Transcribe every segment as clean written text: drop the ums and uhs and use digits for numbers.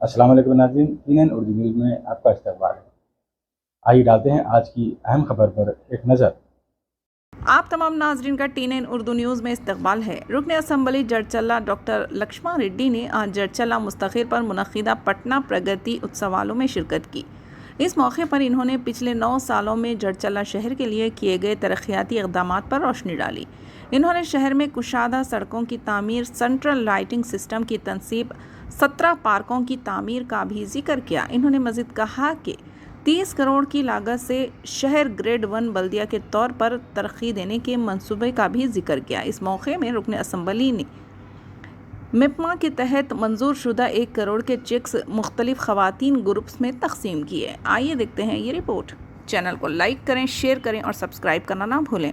अस्सलाम वालेकुम नाज़रीन, CNN उर्दू न्यूज़ में आपका इस्तकबाल है। आइए डालते हैं आज की अहम खबर पर एक नज़र। आप तमाम नाजरीन का TNN उर्दू न्यूज़ में इस्तकबाल है। रुकन असम्बली जड़चल्ला डॉक्टर लक्ष्मण रेड्डी ने आज जड़चल्ला मुस्तखिर पर मुनक्किदा पटना प्रगति उत्सवालों में शिरकत की। इस मौके पर इन्होंने पिछले 9 सालों में जड़चल्ला शहर के लिए किए गए तरक्याती इक़दामात पर रोशनी डाली। इन्होंने शहर में कुशादा सड़कों की तामीर, सेंट्रल लाइटिंग सिस्टम की तनसीब, 17 पार्कों की तामीर का भी जिक्र किया। इन्होंने मज़ीद कहा कि 30 करोड़ की लागत से शहर ग्रेड 1 बल्दिया के तौर पर तरक्की देने के मंसूबे का भी जिक्र किया। इस मौके में रुकन असम्बली ने मिपमा के तहत मंजूर शुदा 1 करोड़ के चेक्स मुख्तलिफ ख़वातीन ग्रुप्स में तकसीम किए। आइए देखते हैं ये रिपोर्ट। चैनल को लाइक करें, शेयर करें और सब्सक्राइब करना ना भूलें।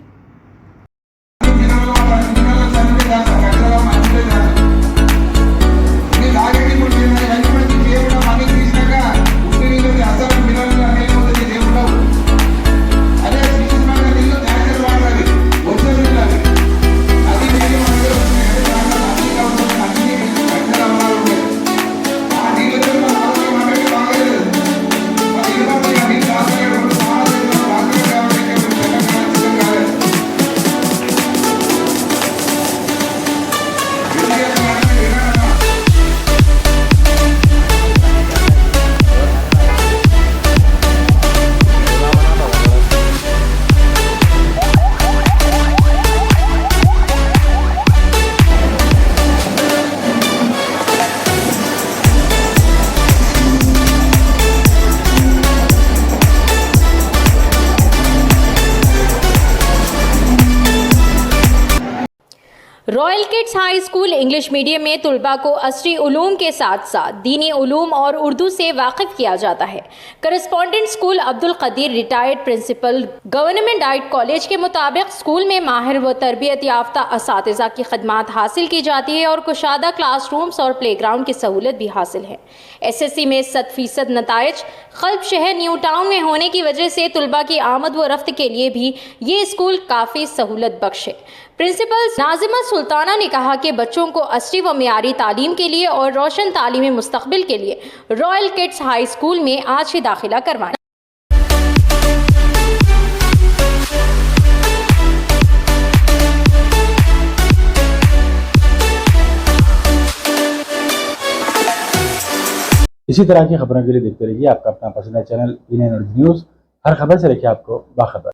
Royal kids high school English medium में तुलबा को असरी उलूम के साथ साथ दीनी उलूम और उर्दू से वाकिफ किया जाता है। Correspondent school Abdul Qadeer retired principal government DIET college के मुताबिक स्कूल में माहिर व तरबियत याफ्ता असातिज़ा की खदमात हासिल की जाती है और कुशादा क्लासरूम्स और प्ले ग्राउंड की सहूलत भी हासिल है। SSC में 100% नताइज क़ल्ब शहर न्यू टाउन में होने की वजह से तुलबा की आमद व रफ्त के लिए भी ये स्कूल काफ़ी सहूलत बख्श है। प्रिंसिपल नाज़िमा सुल्ताना ने कहा कि बच्चों को असली व मियारी तालीम के लिए और रोशन तालीमी मुस्तकबिल के लिए रॉयल किड्स हाई स्कूल में आज ही दाखिला करवाएं। इसी तरह की खबरों के लिए देखते रहिए आपका अपना पसंदीदा चैनल CNN उर्दू न्यूज़। हर खबर से लेकर आपको बाखबर।